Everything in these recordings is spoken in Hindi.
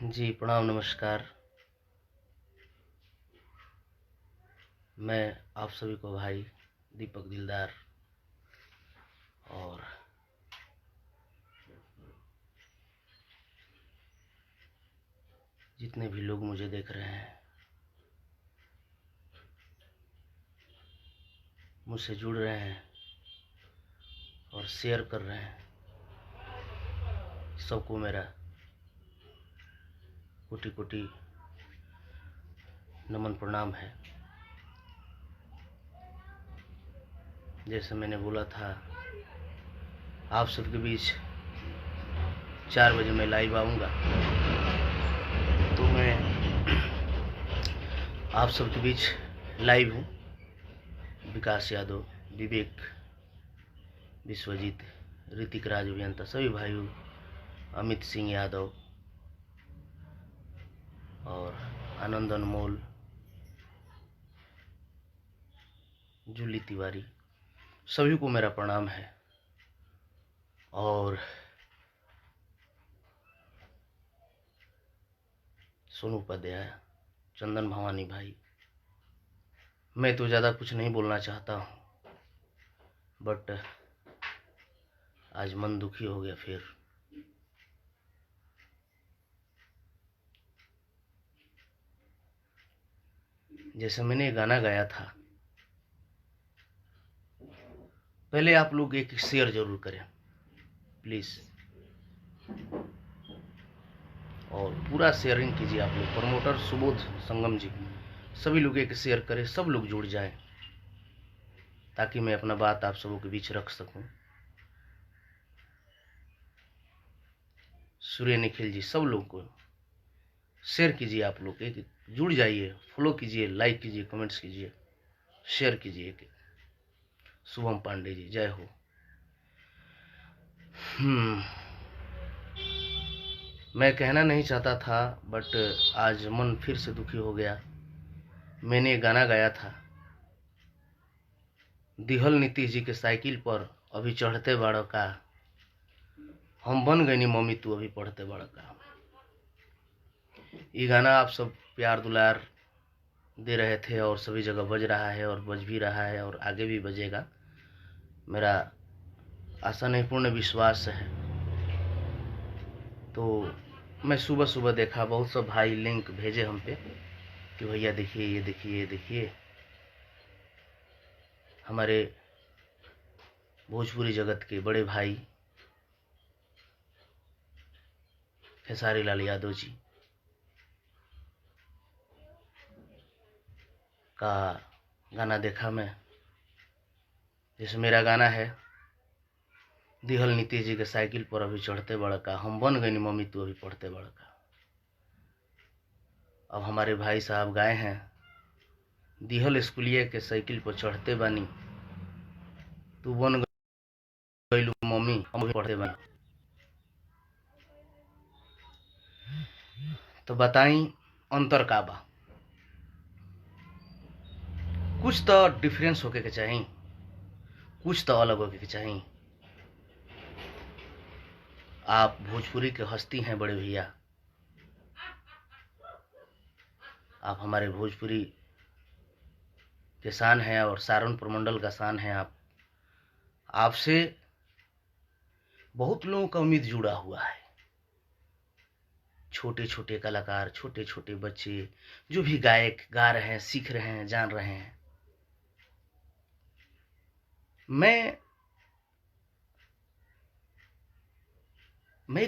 जी प्रणाम नमस्कार। मैं आप सभी को भाई दीपक दिलदार और जितने भी लोग मुझे देख रहे हैं, मुझसे जुड़ रहे हैं और शेयर कर रहे हैं, सबको मेरा कोटि कोटि नमन प्रणाम है। जैसे मैंने बोला था, आप सबके बीच 4 बजे मैं लाइव आऊँगा, तो मैं आप सबके बीच लाइव हूँ। विकास यादव, विवेक, विश्वजीत, ऋतिक राज अभियंता, सभी भाइयों, अमित सिंह यादव और आनंद अनमोल, जूली तिवारी, सभी को मेरा प्रणाम है। और सोनू उपाध्याय, चंदन भवानी भाई, मैं तो ज़्यादा कुछ नहीं बोलना चाहता हूँ, बट आज मन दुखी हो गया। फिर जैसे मैंने गाना गाया था, पहले आप लोग एक शेयर जरूर करें प्लीज़, और पूरा शेयरिंग कीजिए। आप लोग प्रमोटर सुबोध संगम जी, सभी लोग एक शेयर करें, सब लोग जुड़ जाएं, ताकि मैं अपना बात आप सबों के बीच रख सकूं। सूर्य निखिल जी, सब लोग को शेयर कीजिए। आप लोग एक जुड़ जाइए, फॉलो कीजिए, लाइक कीजिए, कमेंट्स कीजिए, शेयर कीजिए। एक शुभम पांडे जी, जय हो। मैं कहना नहीं चाहता था, बट आज मन फिर से दुखी हो गया। मैंने गाना गाया था, दिहल नीतीश जी के साइकिल पर अभी चढ़ते बड़का, हम बन गई नी मम्मी तू अभी पढ़ते बड़का। ये गाना आप सब प्यार दुलार दे रहे थे और सभी जगह बज रहा है और बज भी रहा है और आगे भी बजेगा, मेरा आशा नहीं पूर्ण विश्वास है। तो मैं सुबह सुबह देखा, बहुत सब भाई लिंक भेजे हम पे कि भैया देखिए, ये देखिए, ये देखिए, हमारे भोजपुरी जगत के बड़े भाई खेसारी लाल यादव जी का गाना देखा मैं। जैसे मेरा गाना है, दिहल नीतीश जी के साइकिल पर अभी चढ़ते बड़का, हम बन गए नी मम्मी तू अभी पढ़ते बड़का। अब हमारे भाई साहब गाए हैं, दिहल स्कूलिया के साइकिल पर चढ़ते बानी, तू बन गईलू मम्मी हम अभी पढ़ते बानी। तो बताई अंतर का बा? कुछ तो डिफरेंस होके के चाहिए, कुछ तो अलग होके के चाहिए। आप भोजपुरी के हस्ती हैं बड़े भैया, आप हमारे भोजपुरी के शान हैं और सहारनपुर मंडल का शान है। आप, आपसे बहुत लोगों का उम्मीद जुड़ा हुआ है। छोटे छोटे कलाकार, छोटे छोटे बच्चे, जो भी गायक गा रहे हैं, सीख रहे हैं, जान रहे हैं। मैं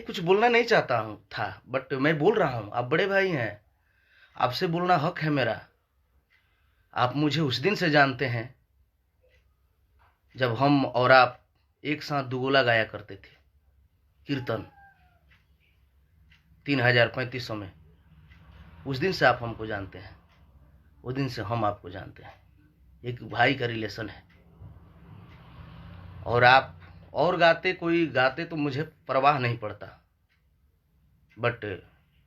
कुछ बोलना नहीं चाहता हूं था, बट मैं बोल रहा हूं। आप बड़े भाई हैं, आपसे बोलना हक है मेरा। आप मुझे उस दिन से जानते हैं जब हम और आप एक साथ दुगोला गाया करते थे, कीर्तन 3035 में। उस दिन से आप हमको जानते हैं, उस दिन से हम आपको जानते हैं। एक भाई का रिलेशन है। और आप और गाते, कोई गाते तो मुझे परवाह नहीं पड़ता, बट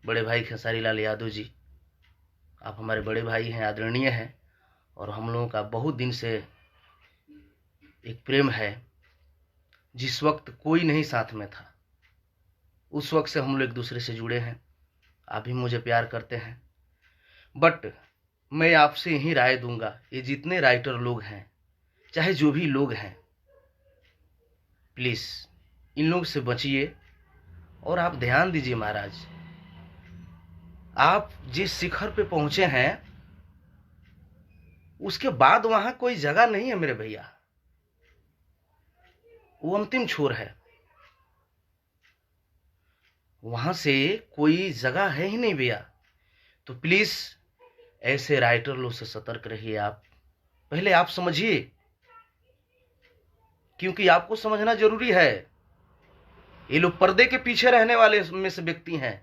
बड़े भाई खेसारी लाल यादव जी, आप हमारे बड़े भाई हैं, आदरणीय हैं, और हम लोगों का बहुत दिन से एक प्रेम है। जिस वक्त कोई नहीं साथ में था, उस वक्त से हम लोग एक दूसरे से जुड़े हैं। आप भी मुझे प्यार करते हैं, बट मैं आपसे यही राय दूंगा, ये जितने राइटर लोग हैं, चाहे जो भी लोग हैं, प्लीज इन लोग से बचिए। और आप ध्यान दीजिए महाराज, आप जिस शिखर पे पहुंचे हैं उसके बाद वहां कोई जगह नहीं है मेरे भैया, वो अंतिम छोर है, वहां से कोई जगह है ही नहीं भैया। तो प्लीज ऐसे राइटर लोग से सतर्क रहिए। आप पहले आप समझिए, क्योंकि आपको समझना जरूरी है। ये लोग पर्दे के पीछे रहने वाले में से व्यक्ति हैं।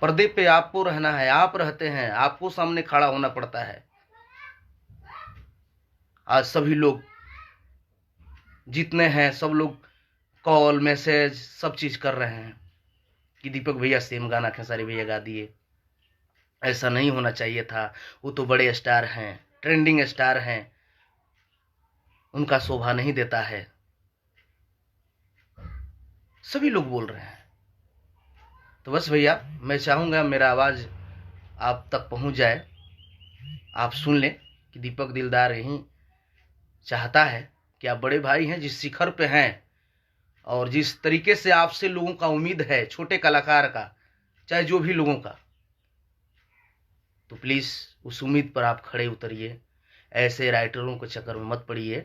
पर्दे पे आपको रहना है, आप रहते हैं, आपको सामने खड़ा होना पड़ता है। आज सभी लोग जितने हैं सब लोग कॉल मैसेज सब चीज कर रहे हैं कि दीपक भैया सेम गाना खेसारी भैया गा दिए, ऐसा नहीं होना चाहिए था, वो तो बड़े स्टार हैं, ट्रेंडिंग स्टार हैं, उनका शोभा नहीं देता है, सभी लोग बोल रहे हैं। तो बस भैया मैं चाहूंगा मेरा आवाज आप तक पहुंच जाए, आप सुन लें कि दीपक दिलदार यही चाहता है कि आप बड़े भाई हैं, जिस शिखर पे हैं और जिस तरीके से आपसे लोगों का उम्मीद है, छोटे कलाकार का, चाहे जो भी लोगों का, तो प्लीज उस उम्मीद पर आप खड़े उतरिए। ऐसे राइटरों के चक्कर में मत पड़िए।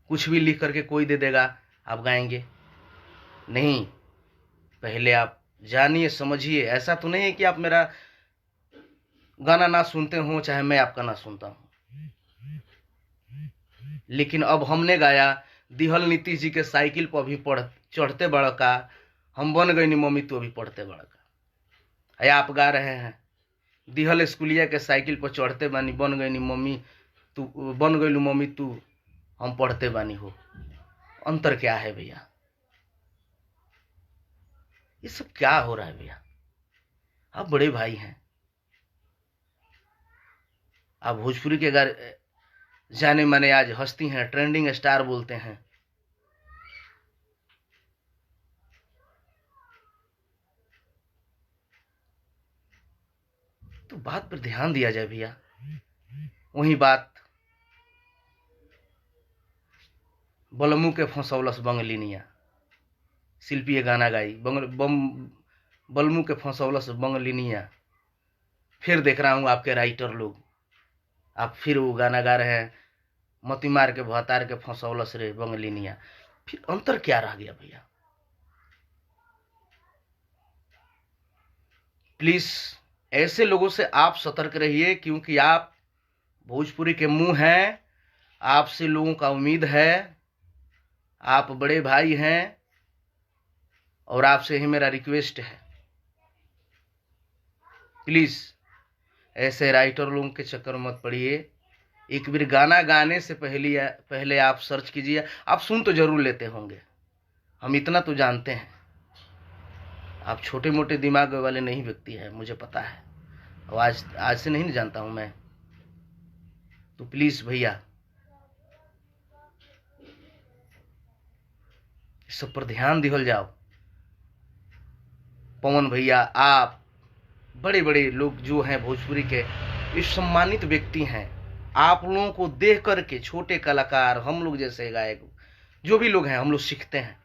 कुछ भी लिख करके कोई दे देगा आप गाएंगे नहीं, पहले आप जानिए समझिए। ऐसा तो नहीं है कि आप मेरा गाना ना सुनते हो, चाहे मैं आपका ना सुनता हूं, लेकिन अब हमने गाया दिहल नीतीश जी के साइकिल पर अभी चढ़ते बड़का, हम बन गई नी मम्मी तू अभी पढ़ते बड़का। आप गा रहे हैं दिहल स्कूलिया के साइकिल पर चढ़ते बानी, बन गई नी मम्मी तू, बन गई मम्मी तू हम पढ़ते बानी हो। अंतर क्या है भैया? ये सब क्या हो रहा है भैया? आप बड़े भाई हैं, आप भोजपुरी के अगर जाने माने आज हस्ती हैं, ट्रेंडिंग स्टार बोलते हैं, तो बात पर ध्यान दिया जाए भैया। वही बात बलमू के फंसौलस बंगलिनिया, शिल्पी गाना गाई बलमू के फंसौलस बंगलिनिया। फिर देख रहा हूं आपके राइटर लोग, आप फिर वो गाना गा रहे हैं मती मार के भतार के फंसौलस रे बंगलिनिया। फिर अंतर क्या रह गया भैया? प्लीज ऐसे लोगों से आप सतर्क रहिए, क्योंकि आप भोजपुरी के मुंह हैं, आपसे लोगों का उम्मीद है, आप बड़े भाई हैं, और आपसे ही मेरा रिक्वेस्ट है, प्लीज ऐसे राइटर लोगों के चक्कर मत पड़िए। एक बार गाना गाने से पहले आप सर्च कीजिए। आप सुन तो जरूर लेते होंगे, हम इतना तो जानते हैं, आप छोटे मोटे दिमाग वाले नहीं व्यक्ति हैं, मुझे पता है, और आज से नहीं जानता हूं मैं। तो प्लीज भैया इस सब पर ध्यान दिहल जाओ। पवन भैया, आप बड़े बड़े लोग जो हैं भोजपुरी के, इस सम्मानित व्यक्ति हैं, आप लोगों को देख करके छोटे कलाकार, हम लोग जैसे गायक जो भी लोग हैं, हम लोग सीखते हैं।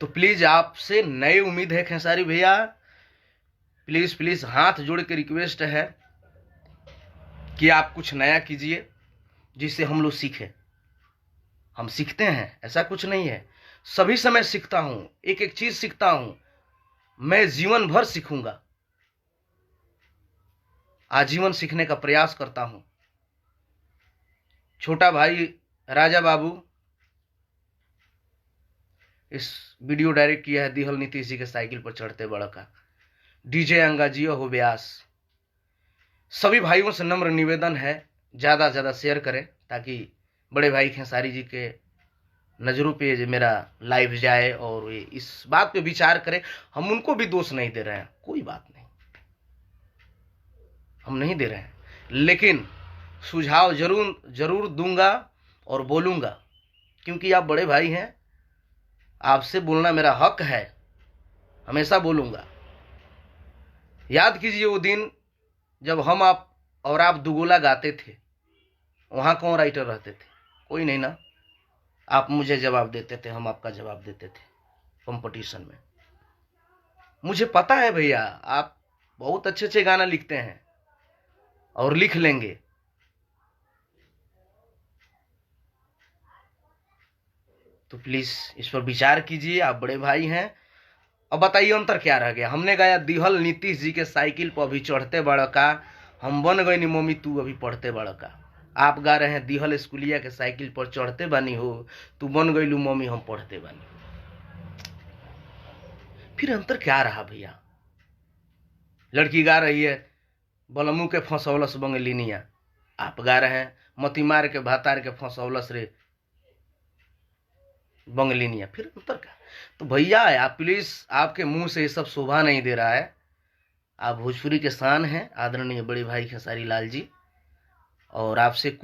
तो प्लीज आपसे नई उम्मीद है खेसारी भैया, प्लीज प्लीज हाथ जोड़ के रिक्वेस्ट है कि आप कुछ नया कीजिए जिससे हम लोग सीखें। हम सीखते हैं, ऐसा कुछ नहीं है, सभी समय सीखता हूं, एक एक चीज सीखता हूं, मैं जीवन भर सीखूंगा, आजीवन सीखने का प्रयास करता हूं। छोटा भाई राजा बाबू इस वीडियो डायरेक्ट किया है दिहल नीतीश जी के साइकिल पर चढ़ते बड़का। डीजे अंगाजियो हो व्यास। सभी भाइयों से नम्र निवेदन है, ज्यादा से ज्यादा शेयर करें ताकि बड़े भाई खेसारी जी के नजरों पे मेरा लाइव जाए और इस बात पे विचार करें। हम उनको भी दोष नहीं दे रहे हैं, कोई बात नहीं, हम नहीं दे रहे हैं, लेकिन सुझाव जरूर दूंगा और बोलूंगा, क्योंकि आप बड़े भाई हैं, आपसे बोलना मेरा हक है, हमेशा बोलूंगा। याद कीजिए वो दिन जब हम आप दुगोला गाते थे, वहां कौन राइटर रहते थे? कोई नहीं ना। आप मुझे जवाब देते थे, हम आपका जवाब देते थे कंपटीशन में। मुझे पता है भैया, आप बहुत अच्छे अच्छे गाना लिखते हैं और लिख लेंगे। तो प्लीज इस पर विचार कीजिए, आप बड़े भाई हैं। अब बताइए अंतर क्या रह गया? हमने गाया दिहल नीतीश जी के साइकिल पर अभी चढ़ते बड़का, हम बन गए नी मम्मी तू अभी पढ़ते बड़का। आप गा रहे हैं दिहल स्कूलिया के साइकिल पर चढ़ते बानी हो, तू बन गई लू मम्मी हम पढ़ते बानी। फिर अंतर क्या रहा भैया? लड़की गा रही है बलमू के फंसौलस बंगलिनिया, आप गा रहे हैं मतीमार के भातार के फंसौलस रे बंगलिनिया। फिर अंतर क्या? तो भैया आप प्लीज, आपके मुंह से ये सब शोभा नहीं दे रहा है। आप भोजपुरी के शान हैं, आदरणीय बड़े भाई खेसारी लाल जी, और आपसे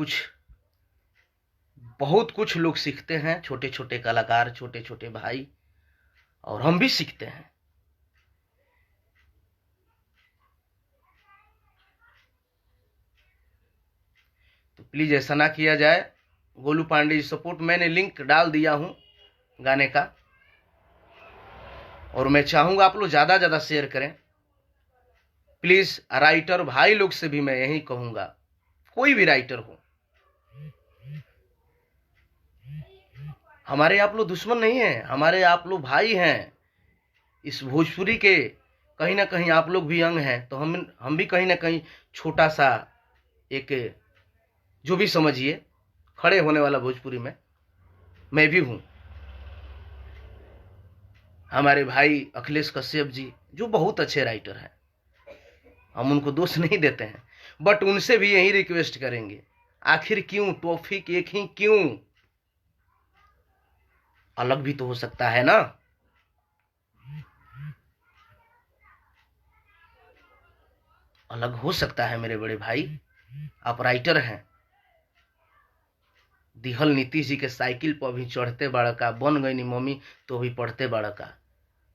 बहुत कुछ लोग सीखते हैं, छोटे छोटे कलाकार, छोटे छोटे भाई, और हम भी सीखते हैं। तो प्लीज ऐसा ना किया जाए। गोलू पांडे जी सपोर्ट, मैंने लिंक डाल दिया हूं गाने का, और मैं चाहूंगा आप लोग ज्यादा ज्यादा शेयर करें प्लीज। राइटर भाई लोग से भी मैं यही कहूंगा, कोई भी राइटर हो, हमारे आप लोग दुश्मन नहीं है, हमारे आप लोग भाई हैं। इस भोजपुरी के कहीं ना कहीं आप लोग भी अंग हैं, तो हम भी कहीं ना कहीं छोटा सा एक, जो भी समझिए, खड़े होने वाला भोजपुरी में मैं भी हूं। हमारे भाई अखिलेश कश्यप जी जो बहुत अच्छे राइटर हैं, हम उनको दोष नहीं देते हैं, बट उनसे भी यही रिक्वेस्ट करेंगे, आखिर क्यों टॉपिक एक ही क्यों? अलग भी तो हो सकता है ना। अलग हो सकता है मेरे बड़े भाई, आप राइटर हैं। दिहल नीतीश जी के साइकिल पर भी चढ़ते बड़का, बन गई नी मम्मी तो भी पढ़ते बड़का।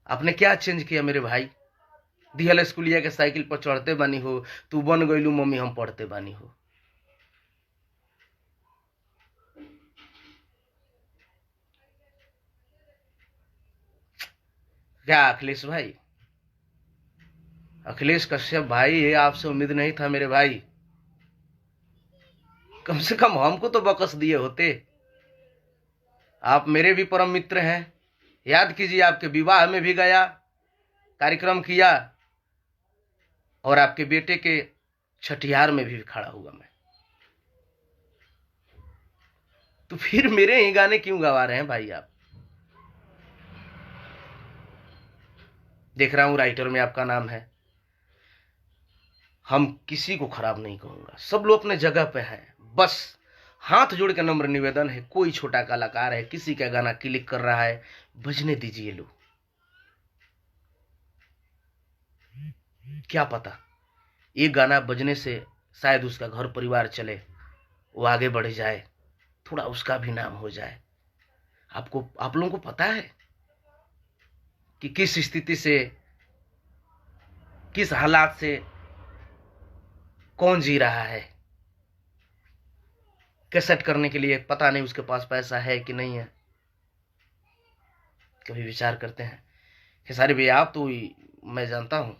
आपने क्या चेंज किया मेरे भाई? दिहल स्कूलिया के साइकिल पर चढ़ते बानी हो, तू बन गईलू मम्मी हम पढ़ते बानी हो। क्या अखिलेश भाई, अखिलेश कश्यप भाई, ये आपसे उम्मीद नहीं था मेरे भाई। कम से कम हमको तो बकस दिए होते। आप मेरे भी परम मित्र हैं। याद कीजिए, आपके विवाह में भी गया, कार्यक्रम किया, और आपके बेटे के छठियार में भी खड़ा हुआ मैं। तो फिर मेरे ही गाने क्यों गवा रहे हैं भाई आप? देख रहा हूं राइटर में आपका नाम है। हम किसी को खराब नहीं कहूंगा, सब लोग अपने जगह पे हैं। बस हाथ जोड़ के नम्र निवेदन है, कोई छोटा कलाकार है, किसी का गाना क्लिक कर रहा है, बजने दीजिए लो। क्या पता ये गाना बजने से शायद उसका घर परिवार चले, वो आगे बढ़ जाए, थोड़ा उसका भी नाम हो जाए। आप लोगों को पता है कि किस स्थिति से, किस हालात से कौन जी रहा है। कैसेट करने के लिए पता नहीं उसके पास पैसा है कि नहीं है। कभी विचार करते हैं खेसारी भैया, आप तो मैं जानता हूं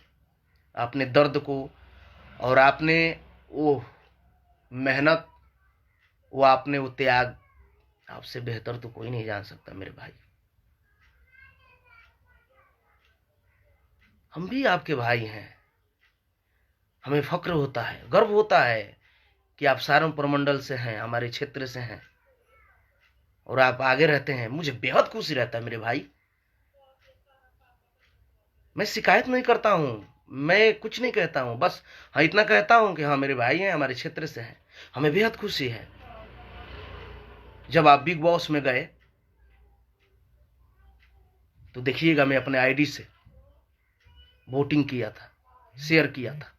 आपने दर्द को, और आपने वो मेहनत, वो आपने वो त्याग, आपसे बेहतर तो कोई नहीं जान सकता मेरे भाई। हम भी आपके भाई हैं, हमें फक्र होता है, गर्व होता है कि आप सारम प्रमंडल से हैं, हमारे क्षेत्र से हैं, और आप आगे रहते हैं। मुझे बेहद खुशी रहता है मेरे भाई। मैं शिकायत नहीं करता हूं, मैं कुछ नहीं कहता हूं, बस हाँ इतना कहता हूं कि हाँ मेरे भाई हैं, हमारे क्षेत्र से हैं, हमें बेहद खुशी है। जब आप बिग बॉस में गए तो देखिएगा, मैं अपने आईडी से वोटिंग किया था, शेयर किया था,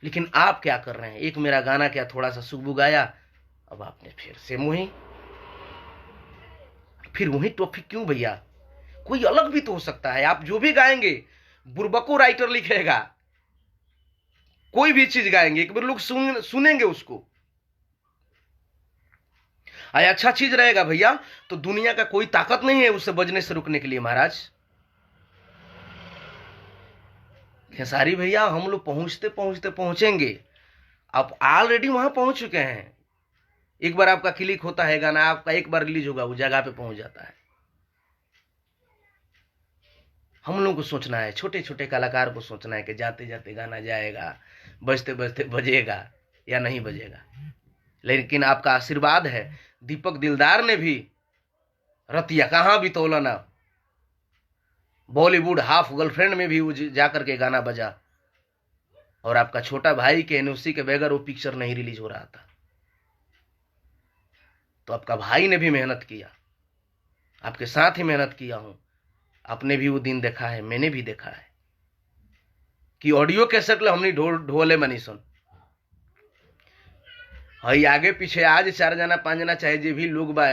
लेकिन आप क्या कर रहे हैं? एक मेरा गाना क्या थोड़ा सा सुबह गाया, अब आपने फिर से फिर वही टॉपिक क्यों भैया? कोई अलग भी तो हो सकता है। आप जो भी गाएंगे बुर्बको राइटर लिखेगा, कोई भी चीज गाएंगे एक बार लोग सुनेंगे उसको, अच्छा चीज रहेगा भैया तो दुनिया का कोई ताकत नहीं है उसे बजने से रुकने के लिए। महाराज खेसारी भैया, हम लोग पहुंचते पहुंचते पहुंचेंगे, आप ऑलरेडी वहां पहुंच चुके हैं। एक बार आपका क्लिक होता है गाना, आपका एक बार रिलीज होगा, वो जगह पे पहुंच जाता है। हम लोगों को सोचना है, छोटे छोटे कलाकार को सोचना है कि जाते जाते गाना जाएगा, बजते बजते बजेगा या नहीं बजेगा। लेकिन आपका आशीर्वाद है, दीपक दिलदार ने भी रतिया कहां भी तोलना, बॉलीवुड हाफ गर्लफ्रेंड में भी वो जाकर के गाना बजा, और आपका छोटा भाई के एनओसी के बगैर वो पिक्चर नहीं रिलीज हो रहा था। तो आपका भाई ने भी मेहनत किया, आपके साथ ही मेहनत किया हूं, आपने भी वो दिन देखा है, मैंने भी देखा है कि ऑडियो कैसेट ले हमने ढोले मनी सुन हई आगे पीछे आज 4 जना 5 जना चाहे जे भी लोग बा,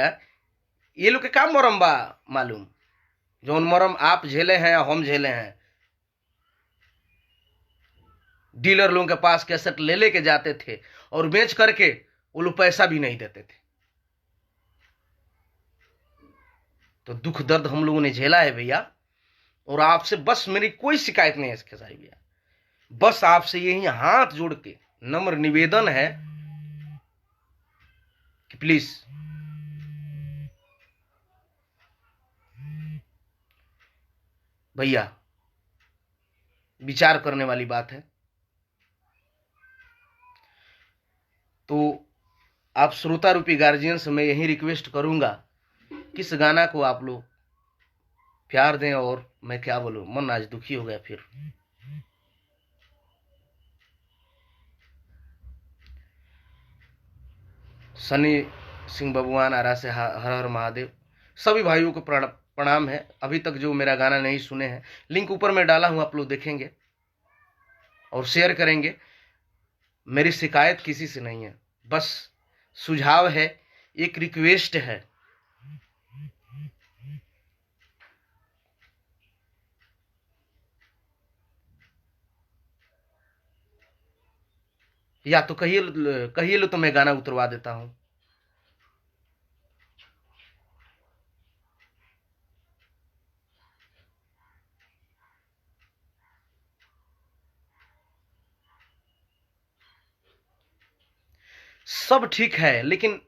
ये लोग के काम मरम बा मालूम, जौन मरम आप झेले हैं हम झेले हैं। डीलर लोगों के पास कैसेट ले लेके जाते थे और बेच करके वो लोग पैसा भी नहीं देते थे। तो दुख दर्द हम लोगों ने झेला है भैया, और आपसे बस मेरी कोई शिकायत नहीं है खेसारी भैया, बस आपसे यही हाथ जोड़ के नम्र निवेदन है कि प्लीज भैया, विचार करने वाली बात है। तो आप श्रोता रूपी गार्जियन से मैं यही रिक्वेस्ट करूंगा कि इस गाना को आप लोग प्यार दें, और मैं क्या बोलूं, मन आज दुखी हो गया फिर। सनी सिंह बबुआन आरा से हर हर महादेव, सभी भाइयों को प्रणाम है। अभी तक जो मेरा गाना नहीं सुने हैं, लिंक ऊपर में डाला हूं, आप लोग देखेंगे और शेयर करेंगे। मेरी शिकायत किसी से नहीं है, बस सुझाव है, एक रिक्वेस्ट है। या तो कहिए लो तो मैं गाना उतरवा देता हूं। सब ठीक है, लेकिन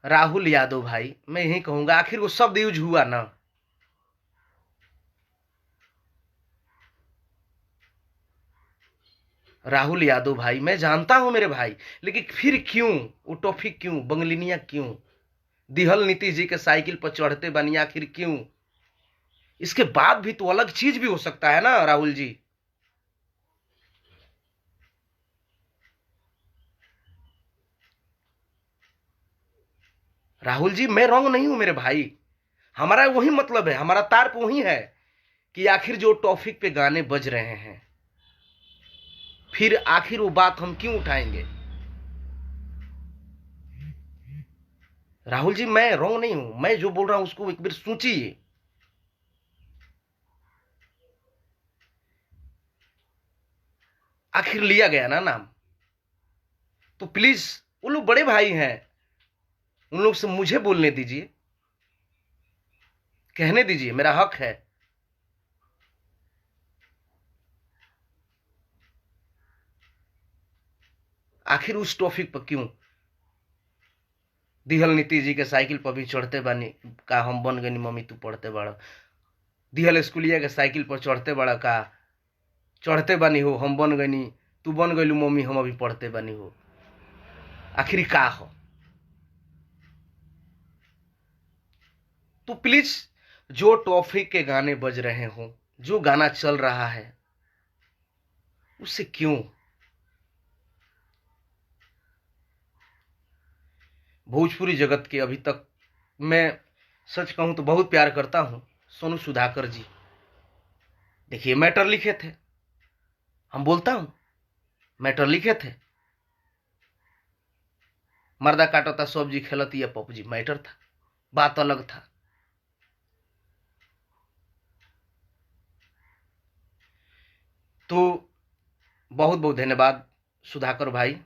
राहुल यादव भाई, मैं यही कहूंगा, आखिर वो शब्द यूज हुआ ना, राहुल यादव भाई, मैं जानता हूं मेरे भाई, लेकिन फिर क्यों वो टॉपिक, क्यों बंगलिनिया, क्यों दिहल नीतीश जी के साइकिल पर चढ़ते बनी, आखिर क्यों? इसके बाद भी तो अलग चीज भी हो सकता है ना राहुल जी। राहुल जी, मैं रॉन्ग नहीं हूं मेरे भाई, हमारा वही मतलब है, हमारा तार्प वही है कि आखिर जो टॉपिक पे गाने बज रहे हैं, फिर आखिर वो बात हम क्यों उठाएंगे? राहुल जी, मैं रॉन्ग नहीं हूं, मैं जो बोल रहा हूं उसको एक बार सोचिए। आखिर लिया गया ना नाम, तो प्लीज वो लोग बड़े भाई हैं, उन लोग से मुझे बोलने दीजिए, कहने दीजिए, मेरा हक है। आखिर उस टॉपिक पर क्यों? दिहल नीतीश जी के साइकिल पर भी चढ़ते बानी का हम बन गनी मम्मी तू पढ़ते बड़ा, दिहल स्कूलिया के साइकिल पर चढ़ते बड़ा का चढ़ते बानी हो हम बन गनी, तू बन गई मम्मी हम अभी पढ़ते बानी हो, आखिर का हो? तो प्लीज जो टॉपिक के गाने बज रहे हो, जो गाना चल रहा है, उससे क्यों? भोजपुरी जगत के अभी तक मैं सच कहूं तो बहुत प्यार करता हूं सोनू सुधाकर जी। देखिए, मैटर लिखे थे, हम बोलता हूं, मैटर लिखे थे, मर्दा काटता सब्जी खेलती या पपजी, मैटर था, बात अलग था। तो बहुत बहुत धन्यवाद सुधाकर भाई,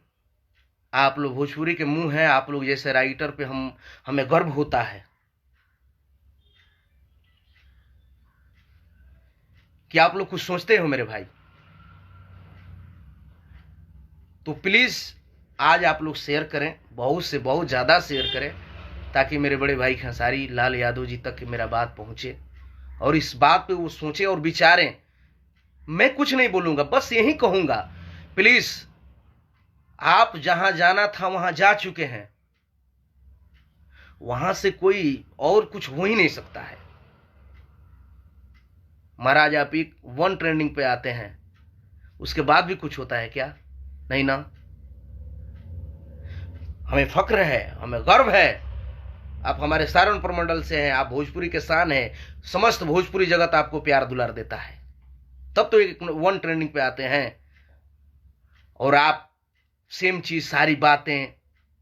आप लोग भोजपुरी के मुंह हैं, आप लोग जैसे राइटर पे हमें गर्व होता है कि आप लोग कुछ सोचते हो मेरे भाई। तो प्लीज आज आप लोग शेयर करें, बहुत से बहुत ज्यादा शेयर करें, ताकि मेरे बड़े भाई खेसारी लाल यादव जी तक मेरा बात पहुंचे और इस बात पे वो सोचे और विचारें। मैं कुछ नहीं बोलूंगा, बस यही कहूंगा, प्लीज आप जहां जाना था वहां जा चुके हैं, वहां से कोई और कुछ हो ही नहीं सकता है। महाराज आप एक वन ट्रेंडिंग पे आते हैं, उसके बाद भी कुछ होता है क्या? नहीं ना। हमें फक्र है, हमें गर्व है, आप हमारे सारण प्रमंडल से हैं, आप भोजपुरी के शान हैं, समस्त भोजपुरी जगत आपको प्यार दुलार देता है, तब तो एक वन ट्रेंडिंग पे आते हैं। और आप सेम चीज, सारी बातें,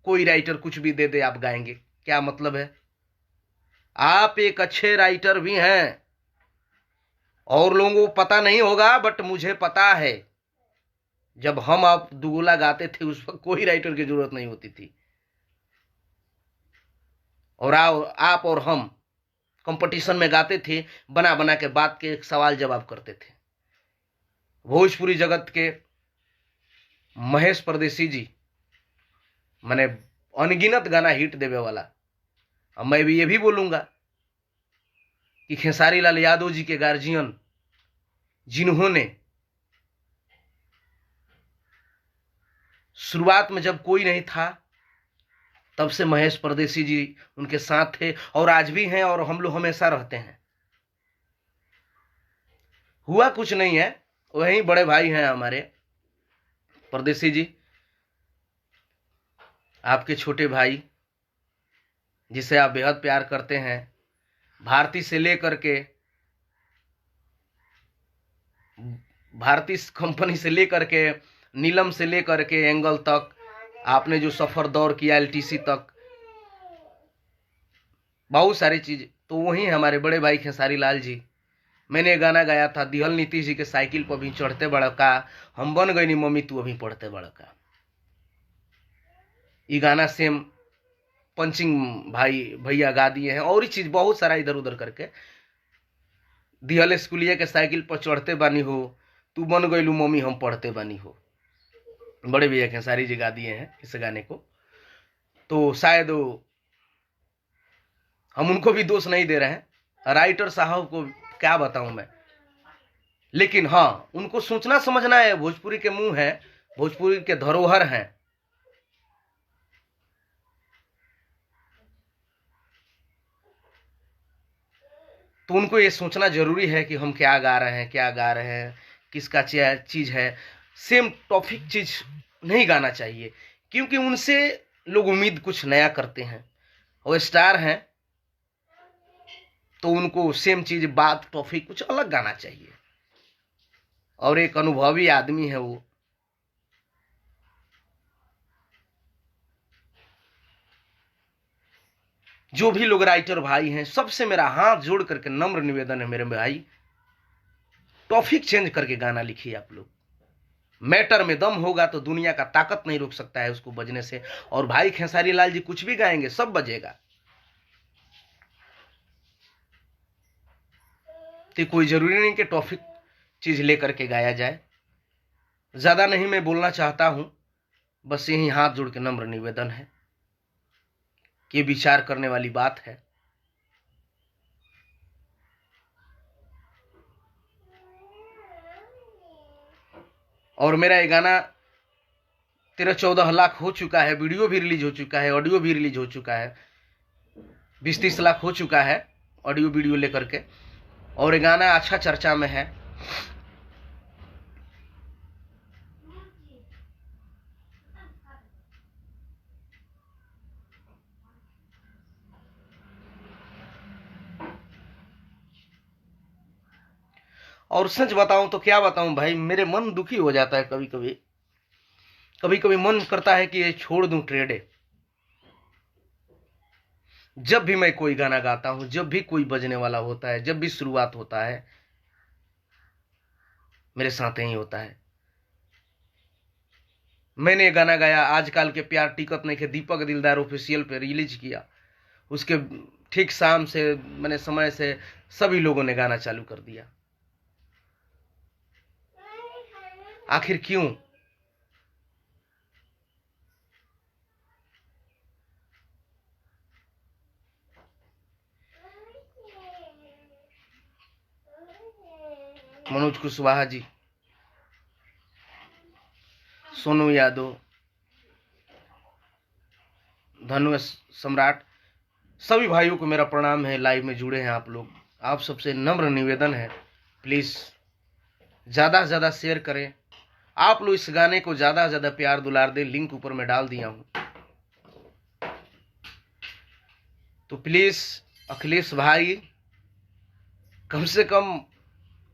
कोई राइटर कुछ भी दे दे आप गाएंगे, क्या मतलब है? आप एक अच्छे राइटर भी हैं, और लोगों को पता नहीं होगा, बट मुझे पता है, जब हम आप दुगुला गाते थे उस वक्त कोई राइटर की जरूरत नहीं होती थी, और आप और हम कंपटीशन में गाते थे, बना बना के बात के सवाल जवाब करते थे। भोजपुरी जगत के महेश परदेसी जी, मैंने अनगिनत गाना हिट देवे वाला, अब मैं भी ये भी बोलूंगा कि खेसारी लाल यादव जी के गार्जियन, जिन्होंने शुरुआत में जब कोई नहीं था तब से महेश परदेसी जी उनके साथ थे, और आज भी हैं, और हम लोग हमेशा रहते हैं। हुआ कुछ नहीं है, वही बड़े भाई हैं हमारे परदेसी जी, आपके छोटे भाई, जिसे आप बेहद प्यार करते हैं। भारती से लेकर के, भारती कंपनी से लेकर के, नीलम से लेकर के एंगल तक, आपने जो सफर दौर किया एलटीसी तक, बहुत सारी चीज, तो वही हमारे बड़े भाई खेसारी लाल जी। मैंने गाना गाया था, दिहल नीतीश जी के साइकिल पर भी चढ़ते बड़का, हम बन गई नी मम्मी तू अभी पढ़ते बड़का। ये गाना सेम पंचिंग भाई भैया गा दिए हैं, और ही चीज बहुत सारा इधर उधर करके, दिहल स्कूलिया के साइकिल पर चढ़ते बानी हो, तू बन गईलू मम्मी हम पढ़ते बानी हो, बड़े भैया खेसारी जी गा दिए हैं इस गाने को। तो शायद हम उनको भी दोष नहीं दे रहे हैं, राइटर साहब को क्या बताऊं मैं, लेकिन हाँ, उनको सोचना समझना है, भोजपुरी के मुंह है, भोजपुरी के धरोहर हैं। तो उनको ये सोचना जरूरी है कि हम क्या गा रहे हैं, क्या गा रहे हैं, किसका चीज है। सेम टॉपिक चीज नहीं गाना चाहिए, क्योंकि उनसे लोग उम्मीद कुछ नया करते हैं, वो स्टार हैं, तो उनको सेम चीज, बात, टॉपिक कुछ अलग गाना चाहिए। और एक अनुभवी आदमी है वो, जो भी लोग राइटर भाई हैं, सबसे मेरा हाथ जोड़ करके नम्र निवेदन है मेरे भाई, टॉपिक चेंज करके गाना लिखिए आप लोग। मैटर में दम होगा तो दुनिया का ताकत नहीं रोक सकता है उसको बजने से। और भाई खेसारी लाल जी कुछ भी गाएंगे, सब बजेगा, तो कोई जरूरी नहीं कि टॉपिक चीज लेकर के गाया जाए। ज्यादा नहीं मैं बोलना चाहता हूं, बस यही हाथ जोड़ के नम्र निवेदन है कि विचार करने वाली बात है। और मेरा ये गाना 13-14 लाख हो चुका है, वीडियो भी रिलीज हो चुका है, ऑडियो भी रिलीज हो चुका है, 20-30 लाख हो चुका है ऑडियो वीडियो लेकर के, और ये गाना अच्छा चर्चा में है। और सच बताऊं तो क्या बताऊं भाई, मेरे मन दुखी हो जाता है कभी कभी, कभी कभी मन करता है कि ये छोड़ दूं ट्रेडे। जब भी मैं कोई गाना गाता हूं, जब भी कोई बजने वाला होता है, जब भी शुरुआत होता है, मेरे साथ ही होता है। मैंने गाना गाया आजकल के प्यार टिकट नहीं के, दीपक दिलदार ऑफिशियल पे रिलीज किया। उसके ठीक शाम से मैंने समय से सभी लोगों ने गाना चालू कर दिया। आखिर क्यों? मनोज कुशवाहा जी, सोनू यादव, धनु सम्राट, सभी भाइयों को मेरा प्रणाम है। लाइव में जुड़े हैं आप लोग। आप सबसे नम्र निवेदन है, प्लीज ज्यादा से ज्यादा शेयर करें। आप लोग इस गाने को ज्यादा से ज्यादा प्यार दुलार दें। लिंक ऊपर में डाल दिया हूं, तो प्लीज अखिलेश भाई कम से कम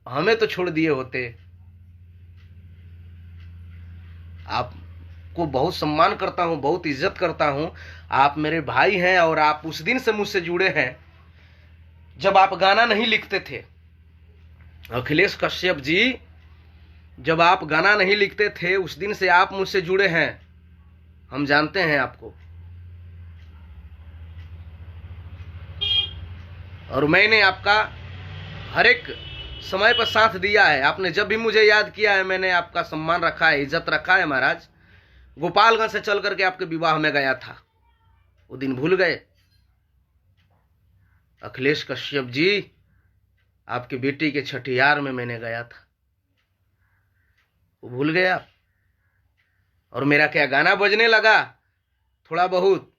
हमें तो छोड़ दिए होते। आपको बहुत सम्मान करता हूं, बहुत इज्जत करता हूं। आप मेरे भाई हैं और आप उस दिन से मुझसे जुड़े हैं जब आप गाना नहीं लिखते थे। अखिलेश कश्यप जी, जब आप गाना नहीं लिखते थे उस दिन से आप मुझसे जुड़े हैं। हम जानते हैं आपको, और मैंने आपका हर एक समय पर साथ दिया है। आपने जब भी मुझे याद किया है मैंने आपका सम्मान रखा है, इज्जत रखा है। महाराज गोपालगंज से चल करके आपके विवाह में गया था, वो दिन भूल गए? अखिलेश कश्यप जी, आपकी बेटी के छठियार में मैंने गया था, वो भूल गए आप? और मेरा क्या गाना बजने लगा थोड़ा बहुत,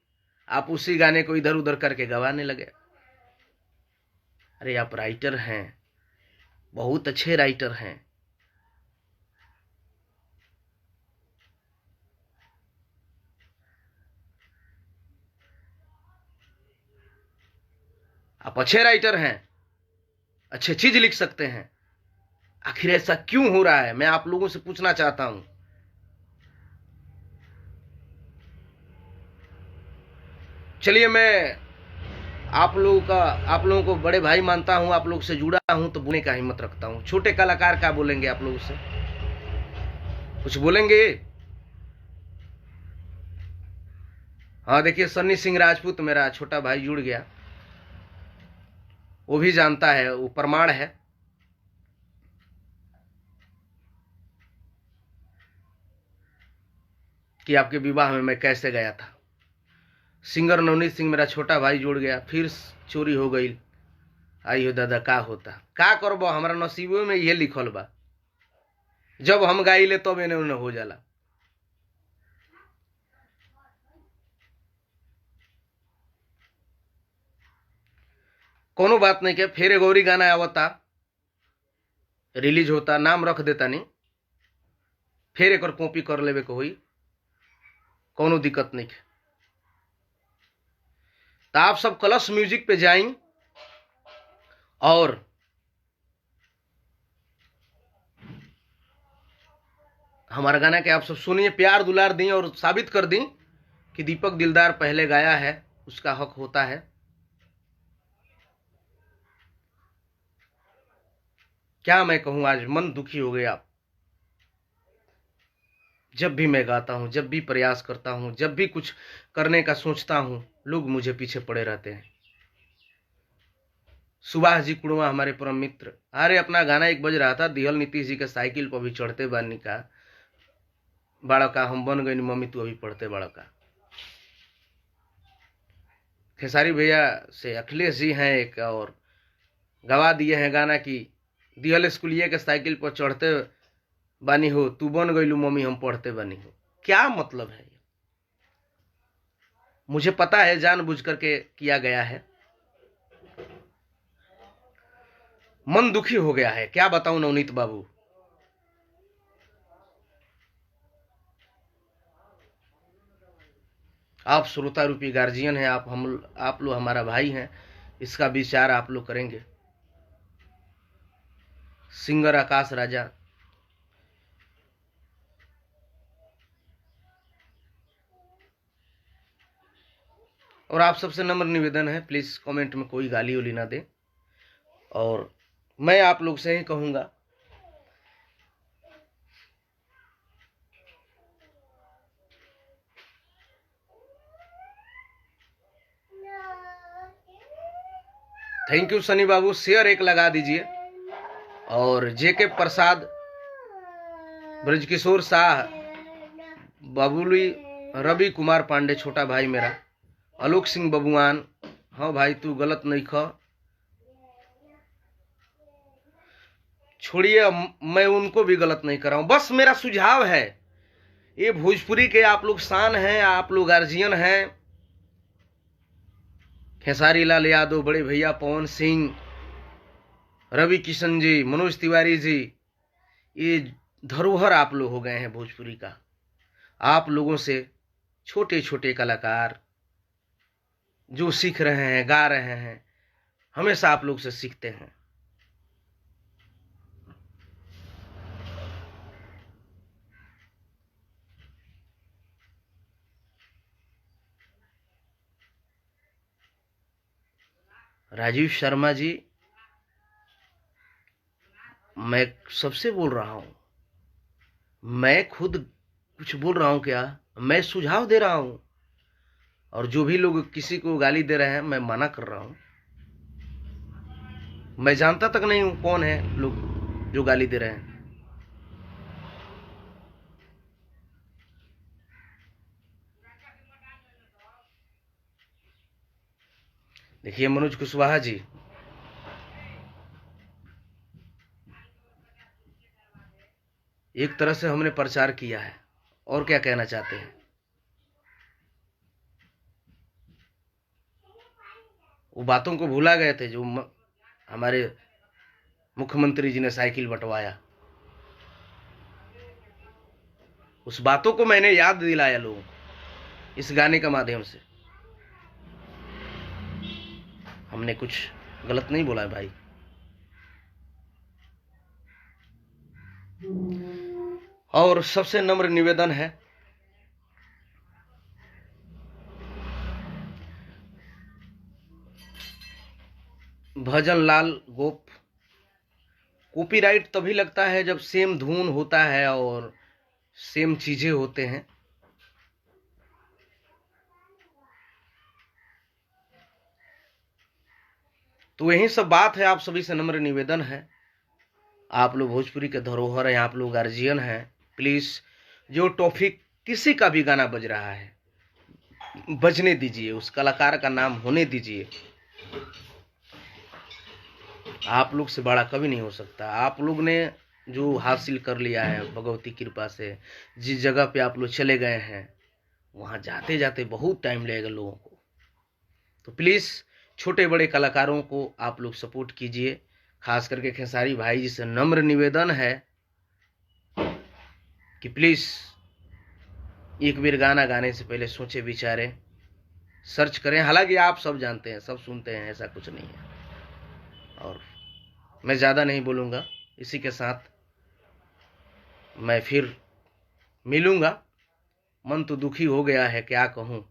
आप उसी गाने को इधर उधर करके गवाने लगे। अरे आप राइटर हैं, बहुत अच्छे राइटर हैं। आप अच्छे राइटर हैं, अच्छे चीज लिख सकते हैं। आखिर ऐसा क्यों हो रहा है, मैं आप लोगों से पूछना चाहता हूं। चलिए, मैं आप लोगों को बड़े भाई मानता हूं, आप लोग से जुड़ा हूं तो बोलने का हिम्मत रखता हूं। छोटे कलाकार क्या बोलेंगे आप लोगों से? कुछ बोलेंगे? हाँ देखिए, सन्नी सिंह राजपूत मेरा छोटा भाई जुड़ गया, वो भी जानता है, वो प्रमाण है। कि आपके विवाह में मैं कैसे गया था। सिंगर नवनीत सिंह मेरा छोटा भाई जुड़ गया, फिर चोरी हो गई। आई हो दादा, का होता का करबो, हमारा नसीबों में ये लिखल बा। जब हम गाइले तब इन्हें उन्हें हो जाला। कोनो बात नहीं के, फिर एगो गाना आवता, रिलीज होता, नाम रख देता नहीं, फिर एक कॉपी कर लेवे को हुई, कोनो दिक्कत नहीं है। तो आप सब कलश म्यूजिक पे जाएं और हमारा गाना के आप सब सुनिए, प्यार दुलार दें और साबित कर दें कि दीपक दिलदार पहले गाया है, उसका हक होता है। क्या मैं कहूं, आज मन दुखी हो गया। जब भी मैं गाता हूं, जब भी प्रयास करता हूं, जब भी कुछ करने का सोचता हूं, लोग मुझे पीछे पड़े रहते हैं। सुभाष जी कुड़वा हमारे परम मित्र, अरे अपना गाना एक बज रहा था, दिहल नीतीश जी के साइकिल पर भी चढ़ते बानी का बड़ा का हम बन गए, मम्मी तू अभी पढ़ते बड़ा का। खेसारी भैया से अखिलेश जी हैं एक, और गवा दिए हैं गाना की दिहल स्कूलिया के साइकिल पर चढ़ते बानी हो, तू बन गईलू मम्मी हम पढ़ते बानी हो। क्या मतलब है? मुझे पता है जानबूझ करके किया गया है। मन दुखी हो गया है, क्या बताऊं नवनीत बाबू। आप श्रोता रूपी गार्जियन हैं, आप लोग हमारा भाई हैं, इसका विचार आप लोग करेंगे। सिंगर आकाश राजा, और आप सबसे नम्र निवेदन है, प्लीज कमेंट में कोई गाली उली ना दे। और मैं आप लोग से ही कहूंगा thank you Sunny Babu, share एक लगा दीजिए। और जेके प्रसाद, ब्रजकिशोर शाह, बाबुली, रवि कुमार पांडे छोटा भाई मेरा, आलोक सिंह बबुआन, हाँ भाई तू गलत नहीं ख, छोड़िए मैं उनको भी गलत नहीं कर रहा हूं, बस मेरा सुझाव है, ये भोजपुरी के आप लोग शान हैं, आप लोग गार्जियन हैं, खेसारी लाल यादव, बड़े भैया पवन सिंह, रवि किशन जी, मनोज तिवारी जी, ये धरोहर आप लोग हो गए हैं भोजपुरी का। आप लोगों से छोटे छोटे कलाकार जो सीख रहे हैं, गा रहे हैं, हमेशा आप लोग से सीखते हैं। राजीव शर्मा जी, मैं सबसे बोल रहा हूं, मैं खुद कुछ बोल रहा हूं क्या? मैं सुझाव दे रहा हूं, और जो भी लोग किसी को गाली दे रहे हैं मैं मना कर रहा हूं। मैं जानता तक नहीं हूं कौन है लोग जो गाली दे रहे हैं। देखिए मनोज कुशवाहा जी, एक तरह से हमने प्रचार किया है, और क्या कहना चाहते हैं? वो बातों को भूला गए थे जो हमारे मुख्यमंत्री जी ने साइकिल बंटवाया, उस बातों को मैंने याद दिलाया लोगों को इस गाने के माध्यम से। हमने कुछ गलत नहीं बोला भाई। और सबसे नम्र निवेदन है, भजन लाल गोप, कॉपीराइट तभी लगता है जब सेम धुन होता है और सेम चीजें होते हैं। तो यही सब बात है, आप सभी से नम्र निवेदन है, आप लोग भोजपुरी के धरोहर हैं, आप लोग गार्जियन हैं, प्लीज जो टॉपिक किसी का भी गाना बज रहा है बजने दीजिए, उस कलाकार का नाम होने दीजिए। आप लोग से बड़ा कभी नहीं हो सकता। आप लोग ने जो हासिल कर लिया है भगवती कृपा से, जिस जगह पे आप लोग चले गए हैं वहां जाते जाते बहुत टाइम लगेगा लोगों को। तो प्लीज छोटे बड़े कलाकारों को आप लोग सपोर्ट कीजिए, खास करके खेसारी भाई जी से नम्र निवेदन है कि प्लीज एक बार गाना गाने से पहले सोचे विचारें, सर्च करें। हालांकि आप सब जानते हैं, सब सुनते हैं, ऐसा कुछ नहीं है। और मैं ज़्यादा नहीं बोलूँगा, इसी के साथ मैं फिर मिलूँगा। मन तो दुखी हो गया है, क्या कहूँ,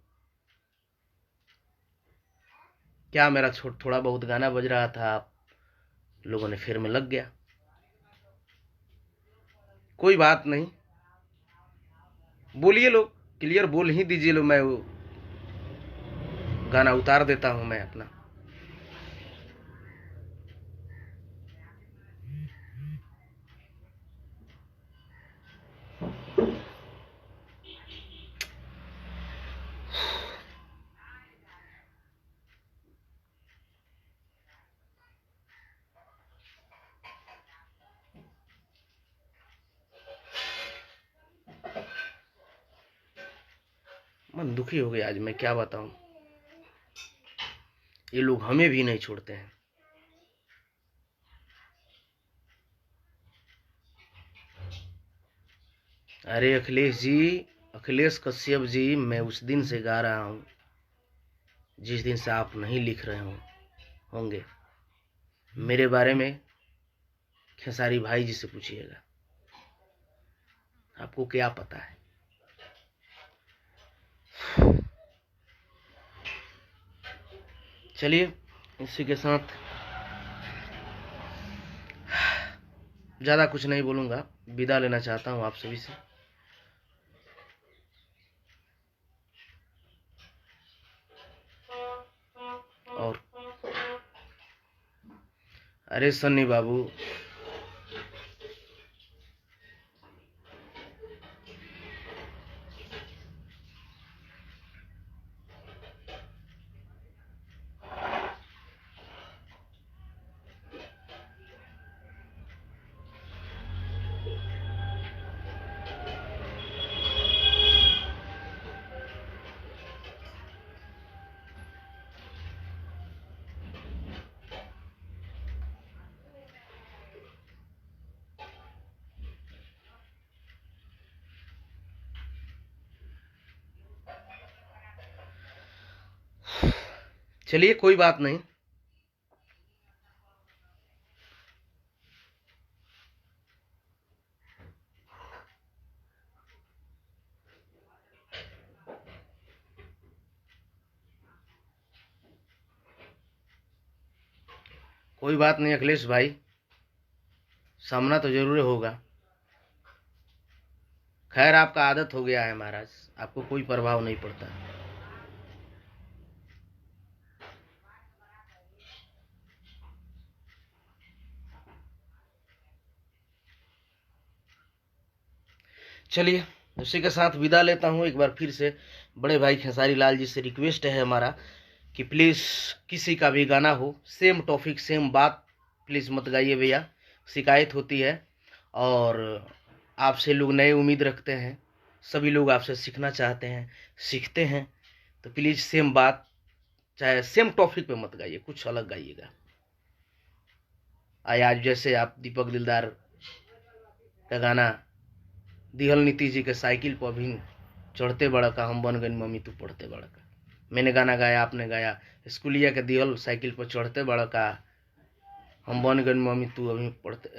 क्या मेरा थोड़ा बहुत गाना बज रहा था, आप लोगों ने फिर में लग गया। कोई बात नहीं, बोलिए लोग, क्लियर बोल ही दीजिए लो, मैं वो गाना उतार देता हूँ मैं अपना। मन दुखी हो गया आज, मैं क्या बताऊं, ये लोग हमें भी नहीं छोड़ते हैं। अरे अखिलेश जी, अखिलेश कश्यप जी, मैं उस दिन से गा रहा हूं जिस दिन से आप नहीं लिख रहे होंगे। मेरे बारे में खेसारी भाई जी से पूछिएगा, आपको क्या पता है। चलिए, इसी के साथ ज़्यादा कुछ नहीं बोलूँगा, विदा लेना चाहता हूँ आप सभी से। और अरे सन्नी बाबू, चलिए कोई बात नहीं। कोई बात नहीं अखिलेश भाई, सामना तो जरूर होगा। खैर आपका आदत हो गया है महाराज, आपको कोई प्रभाव नहीं पड़ता। चलिए उसी के साथ विदा लेता हूँ। एक बार फिर से बड़े भाई खेसारी लाल जी से रिक्वेस्ट है हमारा कि प्लीज़ किसी का भी गाना हो, सेम टॉपिक सेम बात प्लीज़ मत गाइए भैया, शिकायत होती है। और आपसे लोग नए उम्मीद रखते हैं, सभी लोग आपसे सीखना चाहते हैं, सीखते हैं, तो प्लीज़ सेम बात चाहे सेम टॉपिक पे मत गाइए, कुछ अलग गाइएगा। आज जैसे आप दीपक दिलदार का गाना दिहल नीति जी के साइकिल पर भी चढ़ते बड़ा का हम बन गए मम्मी तू पढ़ते बड़ा का, मैंने गाना गाया आपने गाया। स्कूलिया के दिहल साइकिल पर चढ़ते बड़ा का हम बन गए मम्मी तू अभी पढ़ते,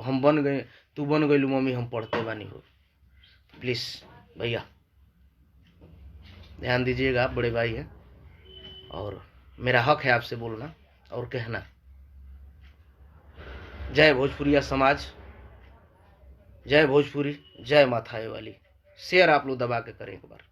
हम बन गए तू बन गई मम्मी हम पढ़ते बानी हो। प्लीज़ भैया ध्यान दीजिएगा, आप बड़े भाई हैं और मेरा हक है आपसे बोलना और कहना। जय भोजपुरिया समाज, जय भोजपुरी, जय माथाए वाली। शेयर आप लोग दबा के करें एक बार।